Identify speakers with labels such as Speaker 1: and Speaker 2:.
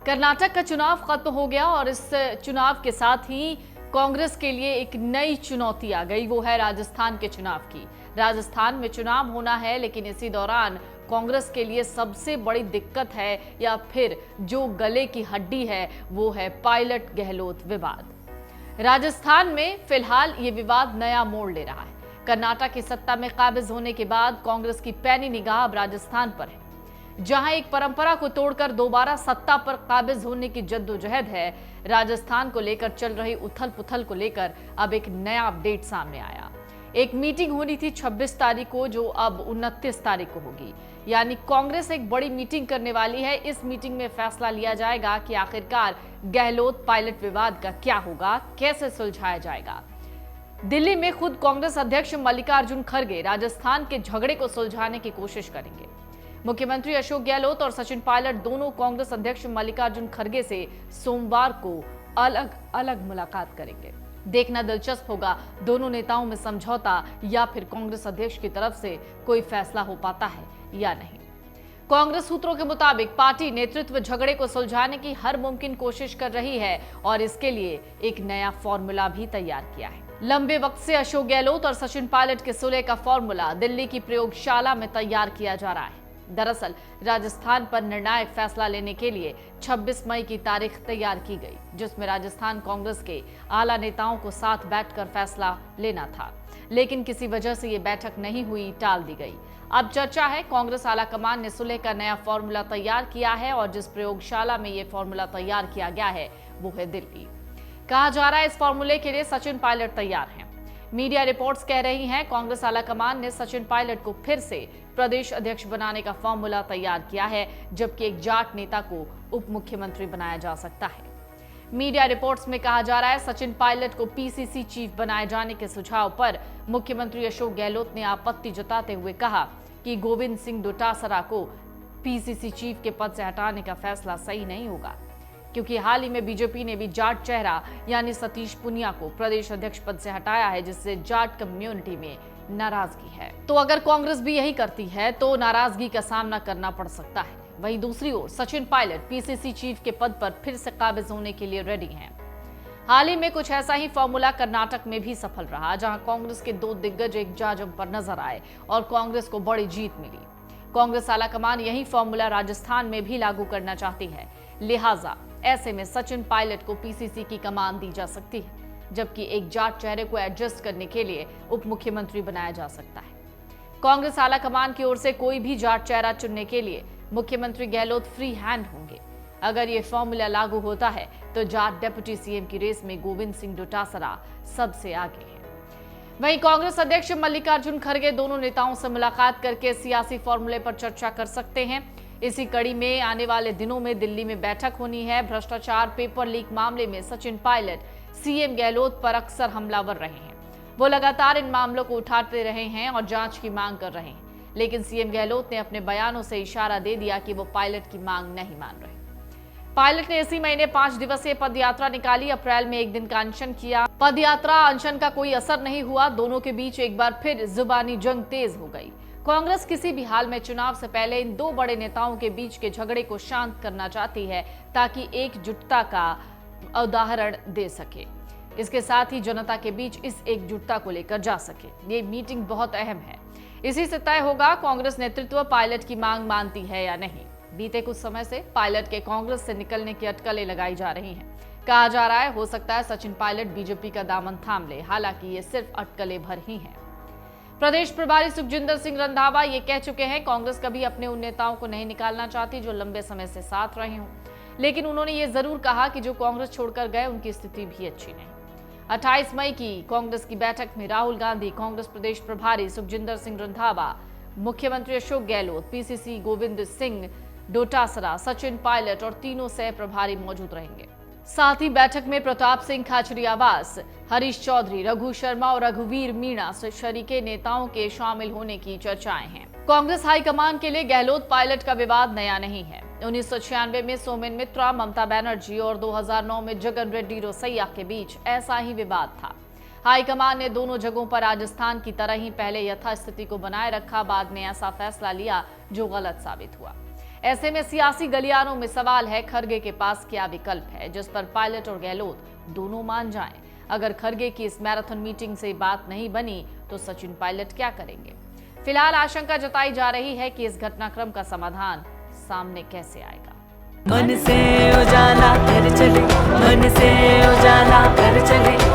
Speaker 1: कर्नाटक का चुनाव खत्म हो गया और इस चुनाव के साथ ही कांग्रेस के लिए एक नई चुनौती आ गई। वो है राजस्थान के चुनाव की। राजस्थान में चुनाव होना है, लेकिन इसी दौरान कांग्रेस के लिए सबसे बड़ी दिक्कत है या फिर जो गले की हड्डी है वो है पायलट गहलोत विवाद। राजस्थान में फिलहाल ये विवाद नया मोड़ ले रहा है। कर्नाटक की सत्ता में काबिज होने के बाद कांग्रेस की पैनी निगाह अब राजस्थान पर है, जहां एक परंपरा को तोड़कर दोबारा सत्ता पर काबिज होने की जद्दोजहद है। राजस्थान को लेकर चल रही उथल पुथल को लेकर अब एक नया अपडेट सामने आया। एक मीटिंग होनी थी 26 तारीख को, जो अब 29 तारीख को होगी। यानी कांग्रेस एक बड़ी मीटिंग करने वाली है। इस मीटिंग में फैसला लिया जाएगा कि आखिरकार गहलोत पायलट विवाद का क्या होगा, कैसे सुलझाया जाएगा। दिल्ली में खुद कांग्रेस अध्यक्ष मल्लिकार्जुन खड़गे राजस्थान के झगड़े को सुलझाने की कोशिश करेंगे। मुख्यमंत्री अशोक गहलोत और सचिन पायलट दोनों कांग्रेस अध्यक्ष मल्लिकार्जुन खड़गे से सोमवार को अलग अलग मुलाकात करेंगे। देखना दिलचस्प होगा दोनों नेताओं में समझौता या फिर कांग्रेस अध्यक्ष की तरफ से कोई फैसला हो पाता है या नहीं। कांग्रेस सूत्रों के मुताबिक पार्टी नेतृत्व झगड़े को सुलझाने की हर मुमकिन कोशिश कर रही है और इसके लिए एक नया फॉर्मूला भी तैयार किया है। लंबे वक्त से अशोक गहलोत और सचिन पायलट के सुलह का फॉर्मूला दिल्ली की प्रयोगशाला में तैयार किया जा रहा है। दरअसल राजस्थान पर निर्णायक फैसला लेने के लिए 26 मई की तारीख तैयार की गई, जिसमें राजस्थान कांग्रेस के आला नेताओं को साथ बैठकर फैसला लेना था, लेकिन किसी वजह से ये बैठक नहीं हुई, टाल दी गई। अब चर्चा है कांग्रेस आला कमान ने सुलह का नया फॉर्मूला तैयार किया है और जिस प्रयोगशाला में ये फॉर्मूला तैयार किया गया है वो है दिल्ली। कहा जा रहा है इस फॉर्मूले के लिए सचिन पायलट तैयार हैं। मीडिया रिपोर्ट्स कह रही हैं कांग्रेस आलाकमान ने सचिन पायलट को फिर से प्रदेश अध्यक्ष बनाने का फॉर्मूला तैयार किया है, जबकि एक जाट नेता को उप मुख्यमंत्री बनाया जा सकता है। मीडिया रिपोर्ट्स में कहा जा रहा है सचिन पायलट को पीसीसी चीफ बनाए जाने के सुझाव पर मुख्यमंत्री अशोक गहलोत ने आपत्ति जताते हुए कहा कि गोविंद सिंह डोटासरा को पीसीसी चीफ के पद से हटाने का फैसला सही नहीं होगा, क्योंकि हाल ही में बीजेपी ने भी जाट चेहरा यानी सतीश पुनिया को प्रदेश अध्यक्ष पद से हटाया है, जिससे जाट कम्युनिटी में नाराजगी है। तो अगर कांग्रेस भी यही करती है तो नाराजगी का सामना करना पड़ सकता है। वहीं दूसरी ओर सचिन पायलट पीसीसी चीफ के पद पर फिर से काबिज होने के लिए रेडी हैं। हाल ही में कुछ ऐसा ही फॉर्मूला कर्नाटक में भी सफल रहा, जहां कांग्रेस के दो दिग्गज एक जाजम पर नजर आए और कांग्रेस को बड़ी जीत मिली। कांग्रेस आलाकमान यही फॉर्मूला राजस्थान में भी लागू करना चाहती है, लिहाजा ऐसे में सचिन पायलट को पीसीसी की कमान दी जा सकती है, जबकि एक जाट चेहरे को एडजस्ट करने के लिए उप मुख्यमंत्री बनाया जा सकता है। कांग्रेस आलाकमान की ओर से कोई भी जाट चेहरा चुनने के लिए मुख्यमंत्री गहलोत फ्री हैंड होंगे। अगर ये फॉर्मूला लागू होता है तो जाट डेप्यूटी सीएम की रेस में गोविंद सिंह डोटासरा सबसे आगे है। वहीं कांग्रेस अध्यक्ष मल्लिकार्जुन खड़गे दोनों नेताओं से मुलाकात करके सियासी फॉर्मूले पर चर्चा कर सकते हैं। इसी कड़ी में आने वाले दिनों में दिल्ली में बैठक होनी है। भ्रष्टाचार पेपर लीक मामले में सचिन पायलट सीएम गहलोत पर अक्सर हमलावर रहे हैं। वो लगातार इन मामलों को उठाते रहे हैं और जांच की मांग कर रहे हैं, लेकिन सीएम गहलोत ने अपने बयानों से इशारा दे दिया कि वो पायलट की मांग नहीं मान रहे। पायलट ने इसी महीने 5 दिवसीय पदयात्रा निकाली। अप्रैल में एक दिन का अनशन किया। पदयात्रा अनशन का कोई असर नहीं हुआ। दोनों के बीच एक बार फिर जुबानी जंग तेज हो गई। कांग्रेस किसी भी हाल में चुनाव से पहले इन दो बड़े नेताओं के बीच के झगड़े को शांत करना चाहती है, ताकि एकजुटता का उदाहरण दे सके। इसके साथ ही जनता के बीच इस एकजुटता को लेकर जा सके। ये मीटिंग बहुत अहम है। इसी से तय होगा कांग्रेस नेतृत्व पायलट की मांग मानती है या नहीं। बीते कुछ समय से पायलट के कांग्रेस से निकलने की अटकलें लगाई जा रही हैं। कहा जा रहा है हो सकता है सचिन पायलट बीजेपी का दामन थाम ले। हालांकि ये सिर्फ अटकलें भर ही हैं। प्रदेश प्रभारी सुखजिंदर सिंह रंधावा ये कह चुके हैं कांग्रेस कभी अपने उन नेताओं को नहीं निकालना चाहती जो लंबे समय से साथ रहे हों, लेकिन उन्होंने ये जरूर कहा कि जो कांग्रेस छोड़कर गए उनकी स्थिति भी अच्छी नहीं। 28 मई की कांग्रेस की बैठक में राहुल गांधी, कांग्रेस प्रदेश प्रभारी सुखजिंदर सिंह रंधावा, मुख्यमंत्री अशोक गहलोत, पीसीसी गोविंद सिंह डोटासरा, सचिन पायलट और तीनों सह प्रभारी मौजूद रहेंगे। साथ ही बैठक में प्रताप सिंह खाचरियावास, हरीश चौधरी, रघु शर्मा और रघुवीर मीणा शरीके नेताओं के शामिल होने की चर्चाएं हैं। कांग्रेस हाईकमान के लिए गहलोत पायलट का विवाद नया नहीं है। 1996 में सोमेन मित्रा, ममता बनर्जी और 2009 में जगन रेड्डी रोसैया के बीच ऐसा ही विवाद था। हाईकमान ने दोनों जगहों पर राजस्थान की तरह ही पहले यथास्थिति को बनाए रखा, बाद में ऐसा फैसला लिया जो गलत साबित हुआ। ऐसे में सियासी गलियारों में सवाल है, खरगे के पास क्या विकल्प है जिस पर पायलट और गहलोत दोनों मान जाएं? अगर खरगे की इस मैराथन मीटिंग से बात नहीं बनी तो सचिन पायलट क्या करेंगे? फिलहाल आशंका जताई जा रही है कि इस घटनाक्रम का समाधान सामने कैसे आएगा।
Speaker 2: मन से उजाला कर चले, मन से उजाला कर चले।